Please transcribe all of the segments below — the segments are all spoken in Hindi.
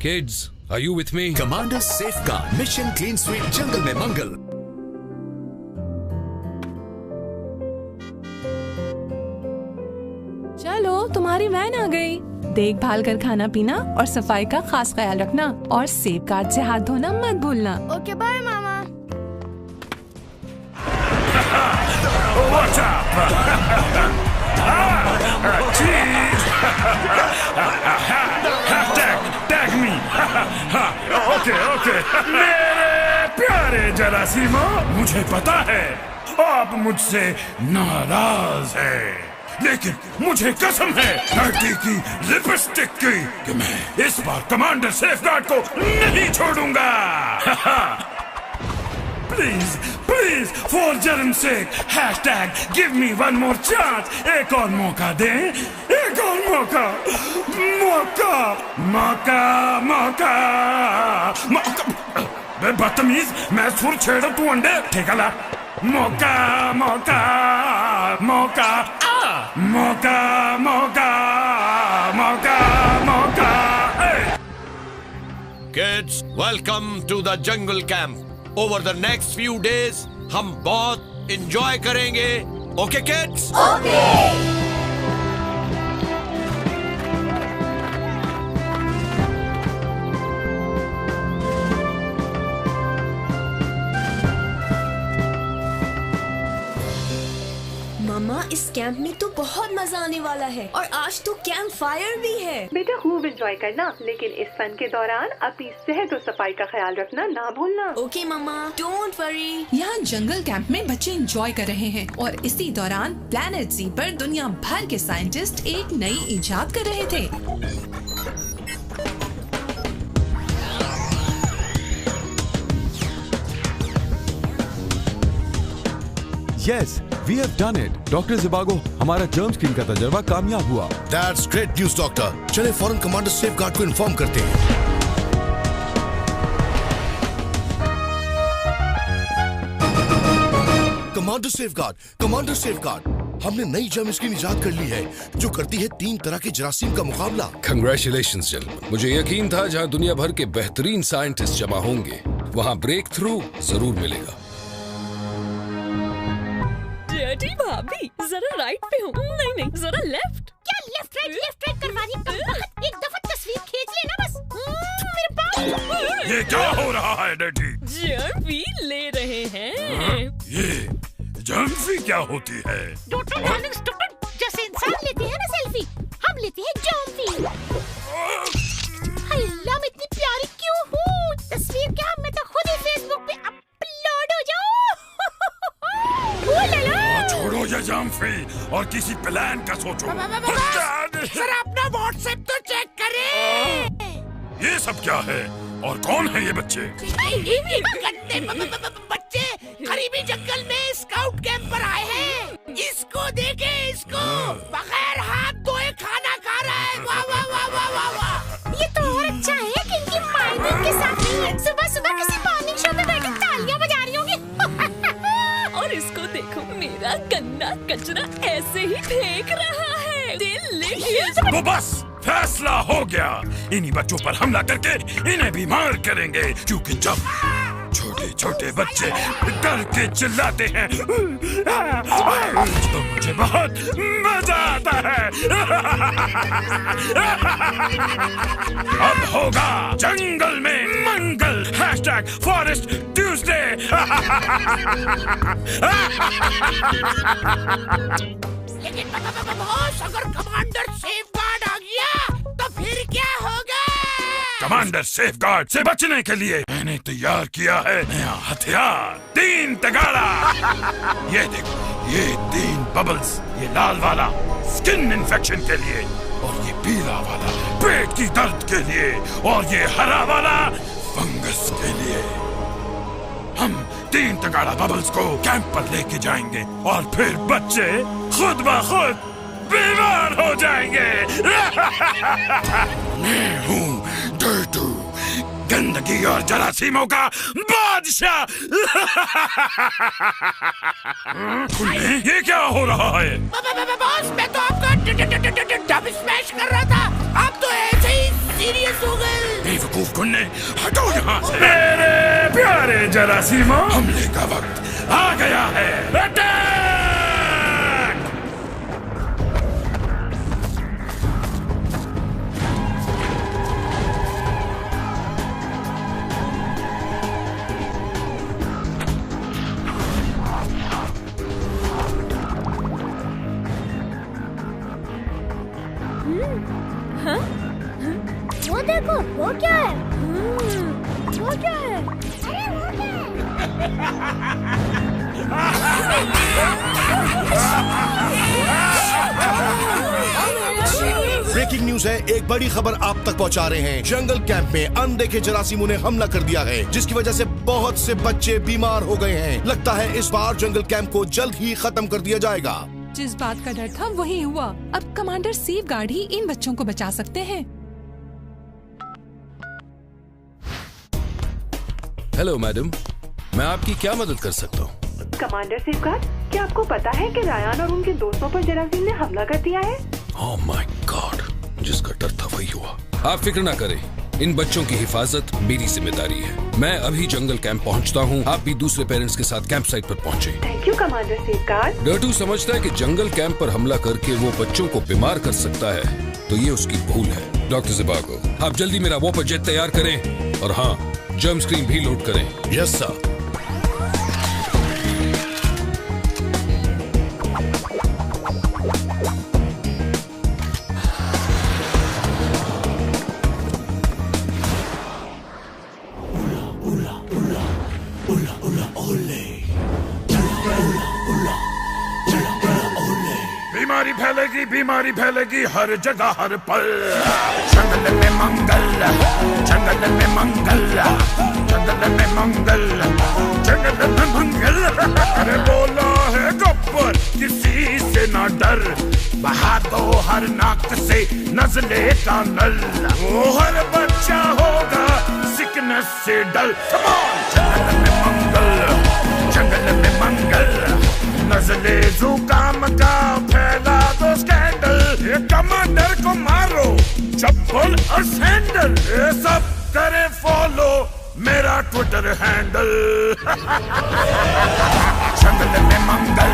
Kids, are you with me? Commander Safeguard, Mission Clean Sweep, जंगल में मंगल। चलो, तुम्हारी वैन आ गई। देखभाल कर खाना पीना और सफाई का खास ख्याल रखना और सेफगार्ड से हाथ धोना मत भूलना। ओके बाय मामा। What's up? Cheese! Tag me! Okay. मेरे प्यारे जरासीमो, मुझे पता है आप मुझसे नाराज हैं, लेकिन मुझे कसम है धरती की लिपस्टिक की कि मैं इस बार कमांडर सेफगार्ड को नहीं छोड़ूंगा। Please for germ sake #give me one more chance। एक और मौका दें, एक और मौका। बदतमीज, मैं सुर छेड़ो तू अंडे ठेका ला। मौका। Kids, welcome to the jungle camp. Over the next few days, हम बहुत enjoy करेंगे. Okay, kids? ओके। मामा, इस कैंप में तो बहुत मजा आने वाला है और आज तो कैंप फायर भी है। बेटा खूब एंजॉय करना, लेकिन इस फन के दौरान अपनी सेहत और सफाई का ख्याल रखना ना भूलना। Okay mama, don't worry. यहाँ जंगल कैंप में बच्चे एंजॉय कर रहे हैं और इसी दौरान प्लेनेट ज़ी पर दुनिया भर के साइंटिस्ट एक नई इजाद कर रहे थे। Yes, we have done it. Doctor Zibago, हमारा जर्म स्क्रीन का तजर्बा कामयाब हुआ। That's great news, doctor. चले फौरन कमांडर सेफगार्ड को इन्फॉर्म करते हैं। कमांडर सेफगार्ड, हमने नई जर्म स्क्रीन इजाद कर ली है जो करती है 3 तरह के जरासीम का मुकाबला। Congratulations, gentlemen. मुझे यकीन था जहाँ दुनिया भर के बेहतरीन साइंटिस्ट जमा होंगे, वहाँ ब्रेक थ्रू जरूर मिलेगा। डर्टी भाभी, जरा राइट पे हो। नहीं, जरा लेफ्ट। क्या लेफ्ट राइट करवानी? एक दफा तस्वीर खींच लेना बस। मेरे पास। ये क्या हो रहा है डर्टी? जर्मी ले रहे हैं। ये जर्मफी क्या होती है? डॉक्टर डार्लिंग्स, डॉक्टर जैसे इंसान लेते हैं ना सेल्फी, हम लेते हैं जर्मफी। अल्लाह, मैं इतनी प्यारी क्यों हूँ? तस्वीर क्या, मैं तो खुद ही फेसबुक पे अपलोड हो जाऊँ। छोड़ो ये जर्मफी और किसी प्लान का सोचो। सर, अपना व्हाट्सएप तो चेक करें। ये सब क्या है और कौन है ये बच्चे? बच्चे करीबी जंगल में स्काउट कैंप पर आए हैं। इसको देखे, इसको बगैर हाथ धोए खाना खा रहा है। वाह। ये तो और अच्छा है कि इनकी माइनिंग के साथ सुबह किसी मॉर्निंग शो में बैठे तालियां बजा रही होंगी। और इसको देखो, मेरा गंदा कचरा ऐसे ही फेंक रहा है। Delicious। वो बस फैसला हो गया। इन्हीं बच्चों पर हमला करके इन्हें बीमार करेंगे, क्योंकि जब छोटे बच्चे डर के चिल्लाते हैं तो मुझे बहुत मजा आता है। अब होगा जंगल में मंगल। #Forest Tuesday। लेकिन बॉस, अगर कमांडर सेफगार्ड आ गया तो फिर क्या होगा? कमांडर सेफगार्ड से बचने के लिए मैंने तैयार किया है नया हथियार, 3 तगाड़ा। ये देखो, ये 3 बबल्स, ये लाल वाला स्किन इन्फेक्शन के लिए, और ये पीला वाला पेट की दर्द के लिए, और ये हरा वाला फंगस के लिए। हम 3 तगाड़ा बबल्स को कैंप पर लेके जाएंगे और फिर बच्चे खुद ब खुद बीमार हो जाएंगे। मैं हूँ डर्टू, गंदगी और जरासीमों का बादशाह। ये क्या हो रहा है? बॉस, मैं तो आपका डब स्मैश कर रहा था। आप तो ऐसे ही सीरियस हो गए। बेवकूफ गुन्ने, हटो यहाँ से। मेरे प्यारे जरासीमो, हमले का वक्त आ गया है। अटैक! वो देखो, वो क्या है? वो क्या है? अरे वो क्या है? ब्रेकिंग न्यूज है, एक बड़ी खबर आप तक पहुंचा रहे हैं। जंगल कैंप में अनदेखे जरासीमों ने हमला कर दिया है, जिसकी वजह से बहुत से बच्चे बीमार हो गए हैं। लगता है इस बार जंगल कैंप को जल्द ही खत्म कर दिया जाएगा। जिस बात का डर था वही हुआ। अब कमांडर सेफगार्ड ही इन बच्चों को बचा सकते हैं। हेलो मैडम, मैं आपकी क्या मदद कर सकता हूँ? कमांडर सेफगार्ड, क्या आपको पता है कि रायान और उनके दोस्तों पर जरासीम ने हमला कर दिया है? ओह माय गॉड, जिसका डर था वही हुआ। आप फिक्र ना करें, इन बच्चों की हिफाजत मेरी जिम्मेदारी है। मैं अभी जंगल कैंप पहुंचता हूं। आप भी दूसरे पेरेंट्स के साथ कैंप साइट पर पहुंचे। Thank you commander safeguard. Dirtoo समझता है कि जंगल कैंप पर हमला करके वो बच्चों को बीमार कर सकता है, तो ये उसकी भूल है। डॉक्टर ज़िबागो, आप जल्दी मेरा वॉपर जेट तैयार करें और हाँ, जर्म स्क्रीन भी लोड करें। Yes sir. बीमारी फैलेगी हर जगह हर पल। जंगल में मंगल, जंगल में मंगल, जंगल में मंगल, जंगल में मंगल। अरे बोला है गब्बर, किसी से ना डर, बहा दो हर नाक से नज़ले का नल। वो हर बच्चा होगा सिकनेस से डल। जंगल में मंगल, जंगल में मंगल, नज़ले जुकाम का फैला दो स्कैंडल। ये कमांडर को मारो, चप्पल और सैंडल। ये सब करे फॉलो मेरा ट्विटर हैंडल। जंगल में मंगल,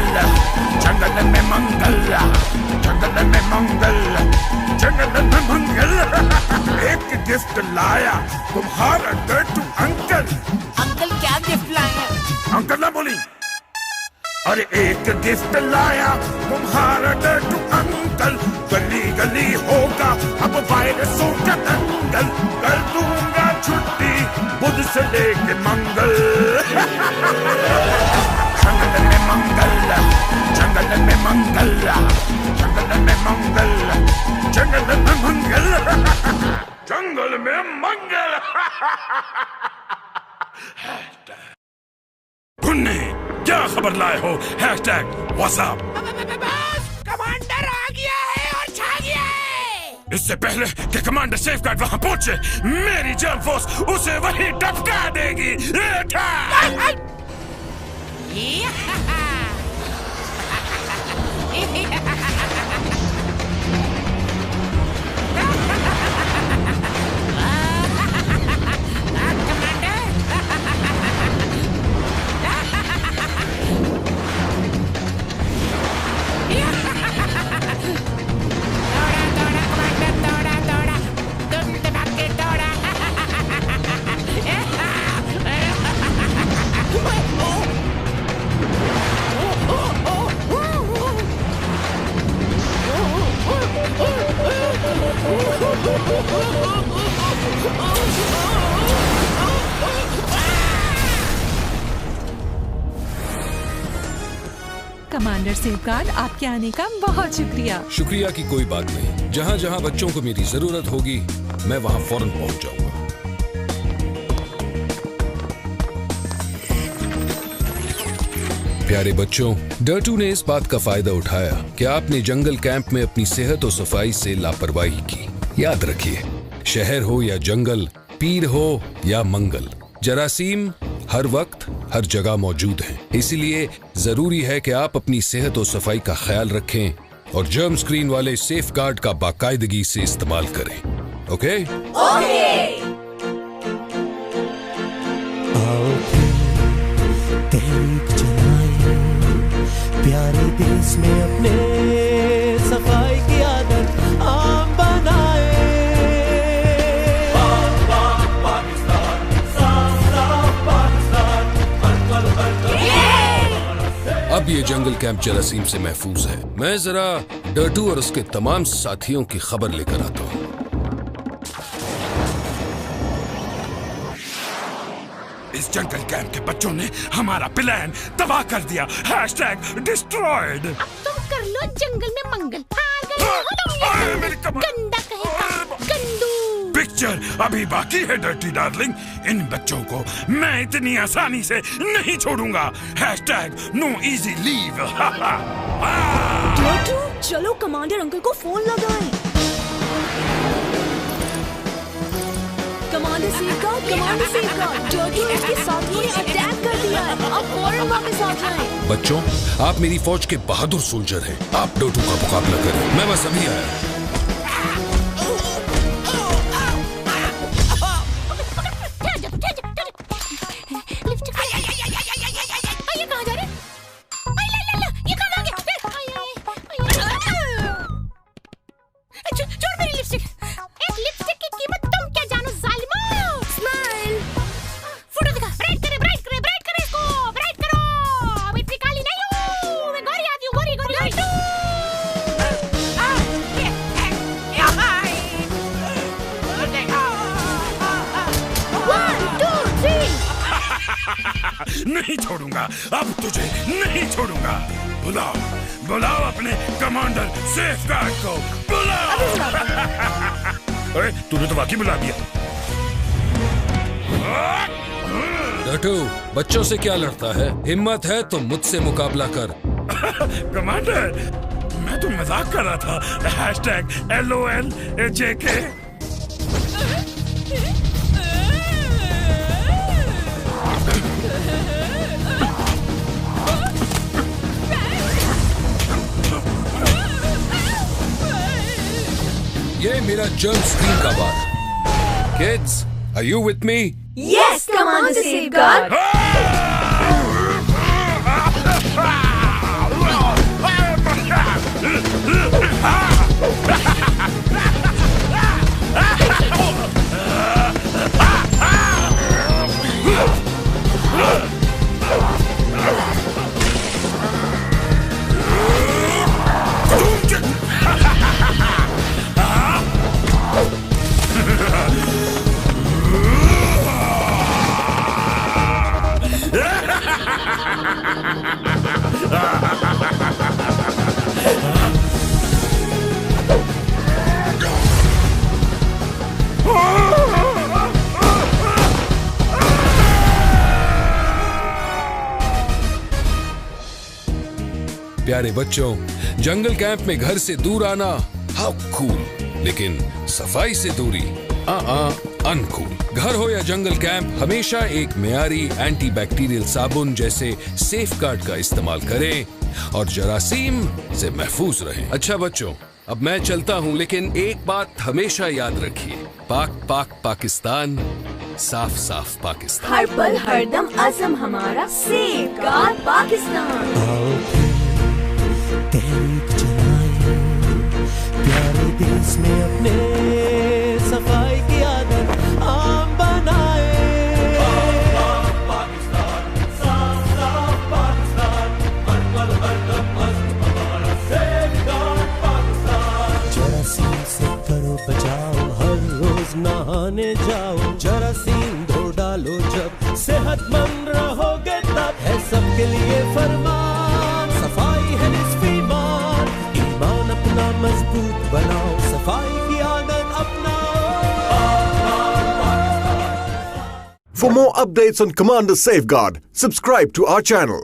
जंगल में मंगल, जंगल में मंगल, जंगल में मंगल। एक गिफ्ट लाया तुम्हारा डर्टू अंकल। अंकल क्या गिफ्ट लाया? अंकल ना बोली। अरे एक गिफ्ट लाया तुम्हारा डर्टू अंकल। गली गली होगा अब वायरसों का दंगल। कर दूंगा छुट्टी बुध से लेके मंगल। जंगल में मंगल, जंगल में मंगल, जंगल में मंगल, जंगल में मंगल, जंगल में मंगल। क्या खबर लाए हो? Hashtag WhatsApp. कमांडर आ गया है और छा गया है। इससे पहले कि कमांडर सेफगार्ड वहां पहुंचे, मेरी जर्म फोर्स उसे वहीं टपका देगी। कमांडर सेफगार्ड, आपके आने का बहुत शुक्रिया। शुक्रिया की कोई बात नहीं। जहाँ जहाँ बच्चों को मेरी जरूरत होगी, मैं वहाँ फौरन पहुँच जाऊंगा। प्यारे बच्चों, डर्टू ने इस बात का फायदा उठाया कि आपने जंगल कैंप में अपनी सेहत और सफाई से लापरवाही की। याद रखिए, शहर हो या जंगल, पीर हो या मंगल, जरासीम हर वक्त हर जगह मौजूद हैं। इसलिए जरूरी है कि आप अपनी सेहत और सफाई का ख्याल रखें और जर्म स्क्रीन वाले सेफगार्ड का बाकायदगी से इस्तेमाल करें। ओके? तहरीक चलाए प्यारे देश में अपने सफाई की आदत आम बनाए। अब ये जंगल कैंप जरासीम से महफूज है। मैं जरा डर्टू और उसके तमाम साथियों की खबर लेकर आता हूँ। इस जंगल कैंप के बच्चों ने हमारा प्लान तबाह कर दिया। #destroyed। अब तुम कर लो जंगल में मंगल। हार गए हो तुम ये गंदा कहेगा गंदू। पिक्चर अभी बाकी है डर्टी डार्लिंग। इन बच्चों को मैं इतनी आसानी से नहीं छोड़ूंगा। #no easy leave। डर्टू, चलो कमांडर अंकल को फोन लगाएं। कमांडर सेफगार्ड, डर्टू और उसके साथियों ने अटैक कर दिया है। अब फौरन वापस आ जाएं। बच्चों, आप मेरी फौज के बहादुर सोल्जर हैं। आप डर्टू का मुकाबला करें। मैं बस अभी आया। नहीं छोड़ूंगा, अब तुझे नहीं छोड़ूंगा। बुलाओ अपने कमांडर सेफगार्ड को, बुलाओ। अरे तूने तो वाकई बुला दिया। डर्टू, बच्चों से क्या लड़ता है? हिम्मत है तो मुझसे मुकाबला कर। कमांडर, मैं तो मजाक कर रहा था। #LOLJK। ये मेरा जर्म स्क्रीन का बार। Kids, are you with me? Yes commander safeguard. प्यारे बच्चों, जंगल कैंप में घर से दूर आना हाउ कूल, लेकिन सफाई से दूरी अनकूल। घर हो या जंगल कैंप, हमेशा एक मियारी एंटीबैक्टीरियल साबुन जैसे सेफगार्ड का इस्तेमाल करें और जरासीम से महफूज रहें। अच्छा बच्चों, अब मैं चलता हूँ, लेकिन एक बात हमेशा याद रखिए, पाकिस्तान, साफ साफ पाकिस्तान। हर पल हरदम अज़म हमारा सेफगार्ड पाकिस्तान। तहरीक चलाए प्यारे देश में अपने सफाई की आदत आम बनाए। जरासीम से करो बचाओ, हर रोज नहाने जाओ। जरासीम धो डालो जब, सेहतमंद रहोगे तब। है सबके लिए फरमान, सफाई है निस्फ़ ईमान। ईमान अपना मजबूत बनाओ, सफाई की आदत अपनाओ। For more updates on Commander Safeguard, subscribe to our channel.